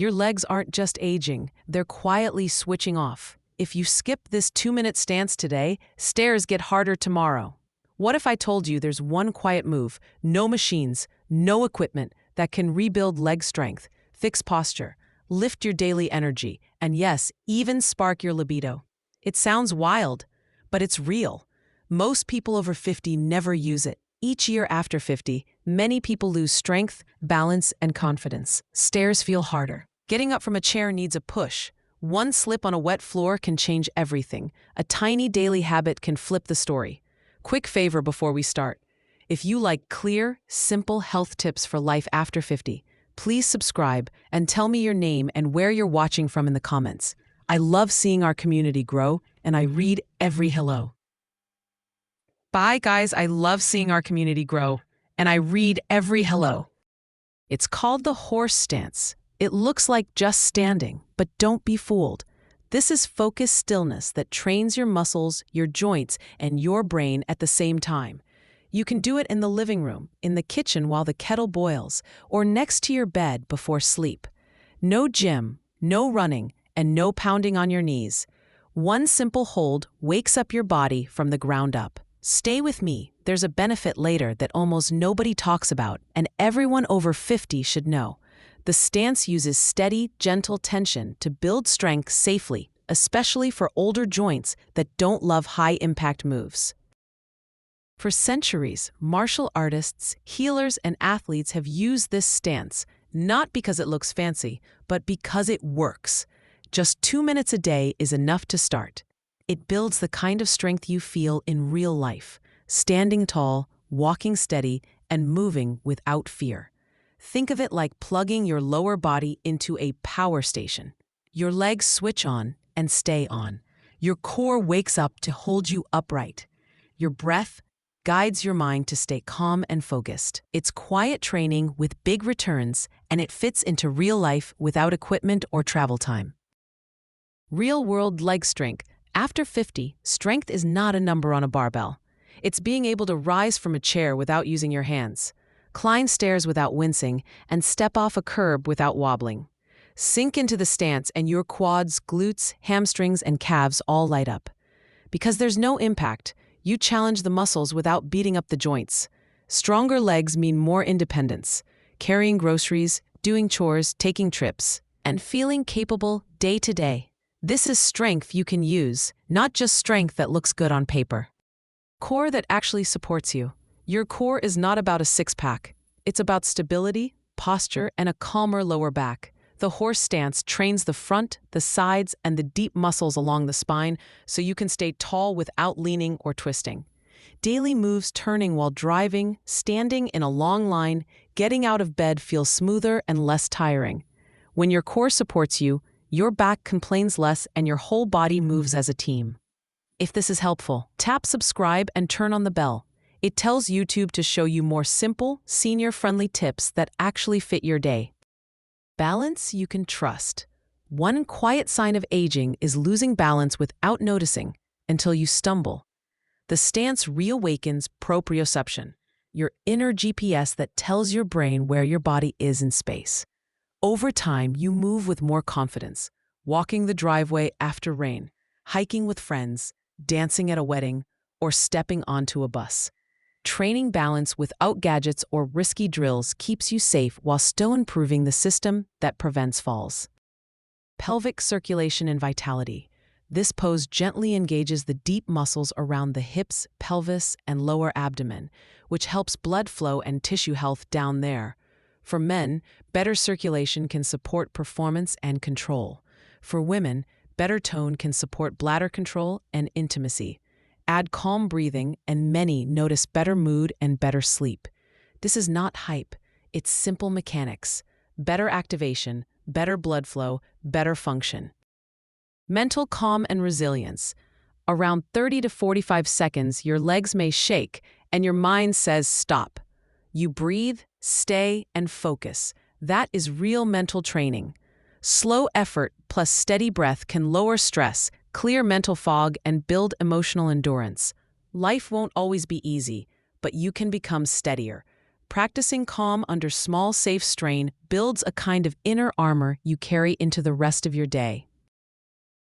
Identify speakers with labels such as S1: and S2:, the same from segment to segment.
S1: Your legs aren't just aging, they're quietly switching off. If you skip this 2-minute stance today, stairs get harder tomorrow. What if I told you there's one quiet move, no machines, no equipment, that can rebuild leg strength, fix posture, lift your daily energy, and yes, even spark your libido? It sounds wild, but it's real. Most people over 50 never use it. Each year after 50, many people lose strength, balance, and confidence. Stairs feel harder. Getting up from a chair needs a push. One slip on a wet floor can change everything. A tiny daily habit can flip the story. Quick favor before we start. If you like clear, simple health tips for life after 50, please subscribe and tell me your name and where you're watching from in the comments. I love seeing our community grow, and I read every hello. Bye, guys. I love seeing our community grow, and I read every hello. It's called the horse stance. It looks like just standing, but don't be fooled. This is focused stillness that trains your muscles, your joints, and your brain at the same time. You can do it in the living room, in the kitchen while the kettle boils, or next to your bed before sleep. No gym, no running, and no pounding on your knees. One simple hold wakes up your body from the ground up. Stay with me. There's a benefit later that almost nobody talks about, and everyone over 50 should know. The stance uses steady, gentle tension to build strength safely, especially for older joints that don't love high-impact moves. For centuries, martial artists, healers, and athletes have used this stance, not because it looks fancy, but because it works. Just 2 minutes a day is enough to start. It builds the kind of strength you feel in real life, standing tall, walking steady, and moving without fear. Think of it like plugging your lower body into a power station. Your legs switch on and stay on. Your core wakes up to hold you upright. Your breath guides your mind to stay calm and focused. It's quiet training with big returns, and it fits into real life without equipment or travel time. Real-world leg strength. After 50, strength is not a number on a barbell. It's being able to rise from a chair without using your hands, climb stairs without wincing, and step off a curb without wobbling. Sink into the stance and your quads, glutes, hamstrings, and calves all light up. Because there's no impact, you challenge the muscles without beating up the joints. Stronger legs mean more independence, carrying groceries, doing chores, taking trips, and feeling capable day to day. This is strength you can use, not just strength that looks good on paper. Core that actually supports you. Your core is not about a six-pack. It's about stability, posture, and a calmer lower back. The horse stance trains the front, the sides, and the deep muscles along the spine so you can stay tall without leaning or twisting. Daily moves turning while driving, standing in a long line, getting out of bed feels smoother and less tiring. When your core supports you, your back complains less and your whole body moves as a team. If this is helpful, tap subscribe and turn on the bell. It tells YouTube to show you more simple, senior-friendly tips that actually fit your day. Balance you can trust. One quiet sign of aging is losing balance without noticing until you stumble. The stance reawakens proprioception, your inner GPS that tells your brain where your body is in space. Over time, you move with more confidence, walking the driveway after rain, hiking with friends, dancing at a wedding, or stepping onto a bus. Training balance without gadgets or risky drills keeps you safe while still improving the system that prevents falls. Pelvic circulation and vitality. This pose gently engages the deep muscles around the hips, pelvis, and lower abdomen, which helps blood flow and tissue health down there. For men, better circulation can support performance and control. For women, better tone can support bladder control and intimacy. Add calm breathing, and many notice better mood and better sleep. This is not hype, it's simple mechanics. Better activation, better blood flow, better function. Mental calm and resilience. Around 30 to 45 seconds, your legs may shake, and your mind says stop. You breathe, stay, and focus. That is real mental training. Slow effort plus steady breath can lower stress, clear mental fog, and build emotional endurance. Life won't always be easy, but you can become steadier. Practicing calm under small, safe strain builds a kind of inner armor you carry into the rest of your day.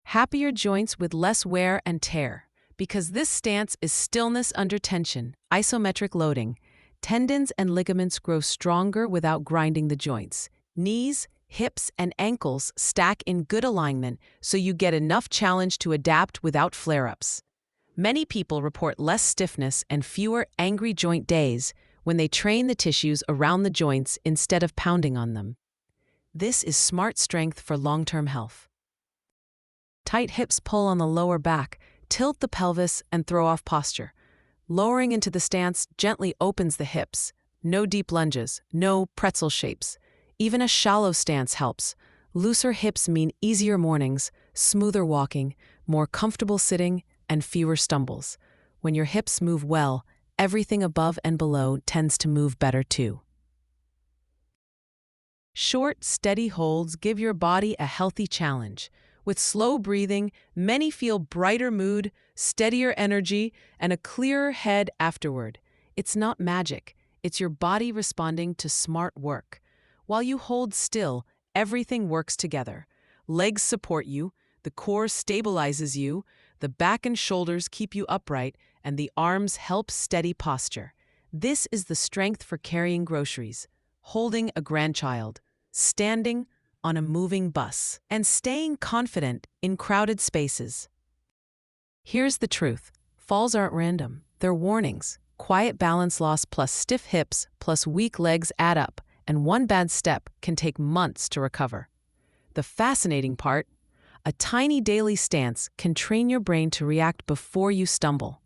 S1: Happier joints with less wear and tear. Because this stance is stillness under tension, isometric loading, tendons and ligaments grow stronger without grinding the joints. Knees, hips, and ankles stack in good alignment so you get enough challenge to adapt without flare-ups. Many people report less stiffness and fewer angry joint days when they train the tissues around the joints instead of pounding on them. This is smart strength for long-term health. Tight hips pull on the lower back, tilt the pelvis, and throw off posture. Lowering into the stance gently opens the hips. No deep lunges, no pretzel shapes. Even a shallow stance helps. Looser hips mean easier mornings, smoother walking, more comfortable sitting, and fewer stumbles. When your hips move well, everything above and below tends to move better too. Short, steady holds give your body a healthy challenge. With slow breathing, many feel brighter mood, steadier energy, and a clearer head afterward. It's not magic. It's your body responding to smart work. While you hold still, everything works together. Legs support you, the core stabilizes you, the back and shoulders keep you upright, and the arms help steady posture. This is the strength for carrying groceries, holding a grandchild, standing on a moving bus, and staying confident in crowded spaces. Here's the truth. Falls aren't random. They're warnings. Quiet balance loss plus stiff hips plus weak legs add up, and one bad step can take months to recover. The fascinating part, a tiny daily stance can train your brain to react before you stumble.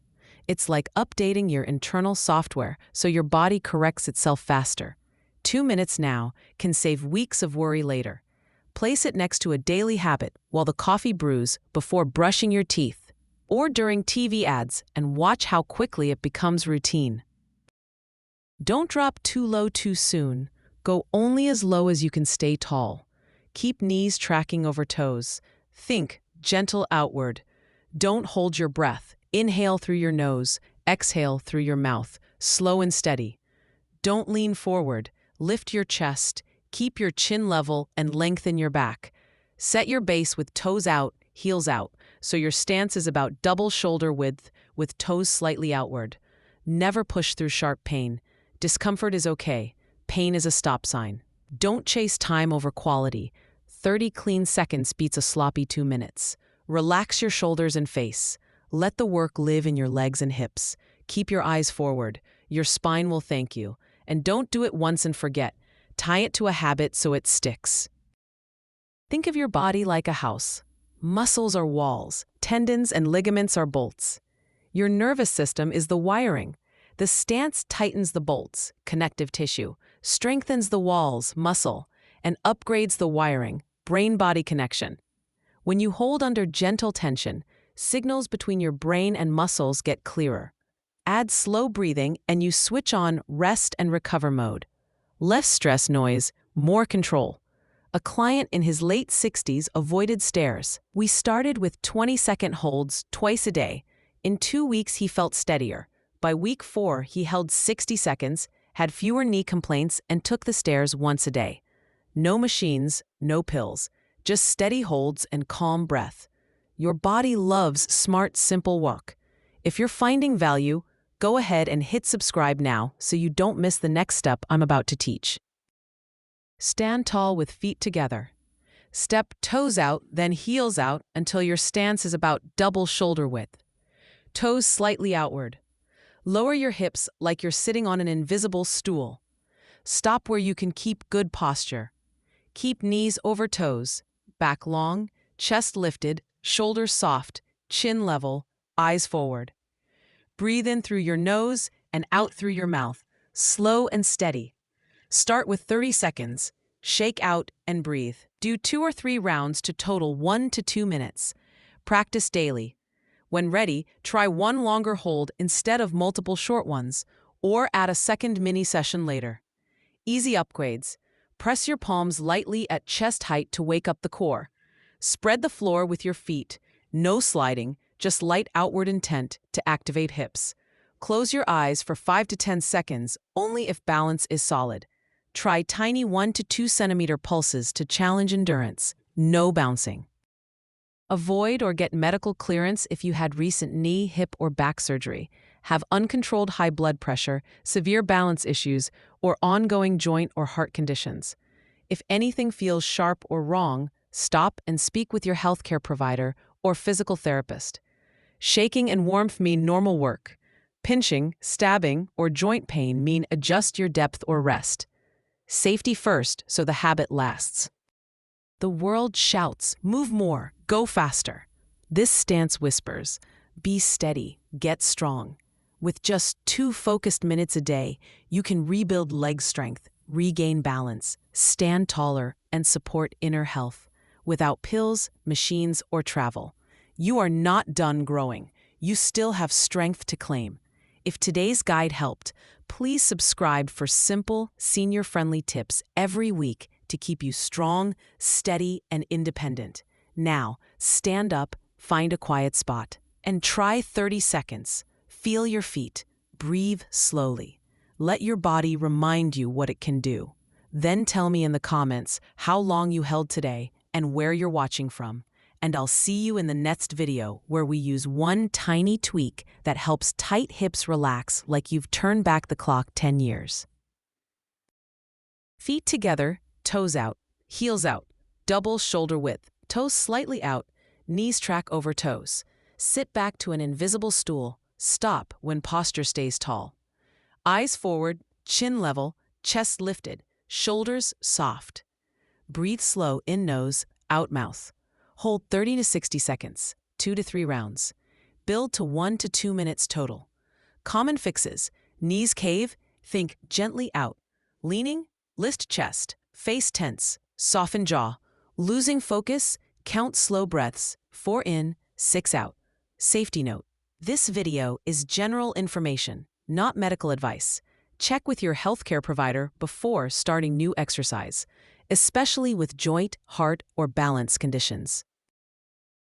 S1: It's like updating your internal software so your body corrects itself faster. 2 minutes now can save weeks of worry later. Place it next to a daily habit while the coffee brews, before brushing your teeth, or during TV ads, and watch how quickly it becomes routine. Don't drop too low too soon. Go only as low as you can stay tall. Keep knees tracking over toes. Think gentle outward. Don't hold your breath. Inhale through your nose, exhale through your mouth, slow and steady. Don't lean forward. Lift your chest. Keep your chin level and lengthen your back. Set your base with toes out, heels out, so your stance is about double shoulder width with toes slightly outward. Never push through sharp pain. Discomfort is okay. Pain is a stop sign. Don't chase time over quality. 30 clean seconds beats a sloppy 2 minutes. Relax your shoulders and face. Let the work live in your legs and hips. Keep your eyes forward. Your spine will thank you. And don't do it once and forget. Tie it to a habit so it sticks. Think of your body like a house. Muscles are walls. Tendons and ligaments are bolts. Your nervous system is the wiring. The stance tightens the bolts, connective tissue, strengthens the walls, muscle, and upgrades the wiring, brain-body connection. When you hold under gentle tension, signals between your brain and muscles get clearer. Add slow breathing and you switch on rest and recover mode. Less stress noise, more control. A client in his late 60s avoided stairs. We started with 20-second holds twice a day. In 2 weeks, he felt steadier. By week 4, he held 60 seconds, had fewer knee complaints, and took the stairs once a day. No machines, no pills, just steady holds and calm breath. Your body loves smart, simple work. If you're finding value, go ahead and hit subscribe now so you don't miss the next step I'm about to teach. Stand tall with feet together. Step toes out, then heels out until your stance is about double shoulder width. Toes slightly outward. Lower your hips like you're sitting on an invisible stool. Stop where you can keep good posture. Keep knees over toes, back long, chest lifted, shoulders soft, chin level, eyes forward. Breathe in through your nose and out through your mouth, slow and steady. Start with 30 seconds. Shake out and breathe. Do 2 or 3 rounds to total 1 to 2 minutes. Practice daily. When ready, try one longer hold instead of multiple short ones, or add a second mini session later. Easy upgrades. Press your palms lightly at chest height to wake up the core. Spread the floor with your feet. No sliding, just light outward intent to activate hips. Close your eyes for 5 to 10 seconds only if balance is solid. Try tiny 1 to 2 centimeter pulses to challenge endurance. No bouncing. Avoid or get medical clearance if you had recent knee, hip, or back surgery, have uncontrolled high blood pressure, severe balance issues, or ongoing joint or heart conditions. If anything feels sharp or wrong, stop and speak with your healthcare provider or physical therapist. Shaking and warmth mean normal work. Pinching, stabbing, or joint pain mean adjust your depth or rest. Safety first so the habit lasts. The world shouts, move more, go faster. This stance whispers, be steady, get strong. With just 2 focused minutes a day, you can rebuild leg strength, regain balance, stand taller, and support inner health. Without pills, machines, or travel. You are not done growing. You still have strength to claim. If today's guide helped, please subscribe for simple, senior-friendly tips every week to keep you strong, steady, and independent. Now, stand up, find a quiet spot, and try 30 seconds. Feel your feet. Breathe slowly. Let your body remind you what it can do. Then tell me in the comments how long you held today and where you're watching from. And I'll see you in the next video where we use one tiny tweak that helps tight hips relax like you've turned back the clock 10 years. Feet together, toes out, heels out, double shoulder width, toes slightly out, knees track over toes. Sit back to an invisible stool. Stop when posture stays tall. Eyes forward, chin level, chest lifted, shoulders soft. Breathe slow in nose, out mouth. Hold 30 to 60 seconds, 2 to 3 rounds. Build to 1 to 2 minutes total. Common fixes: knees cave, think gently out. Leaning, lift chest, face tense, soften jaw. Losing focus, count slow breaths, 4 in, 6 out. Safety note: this video is general information, not medical advice. Check with your healthcare provider before starting new exercise, especially with joint, heart, or balance conditions.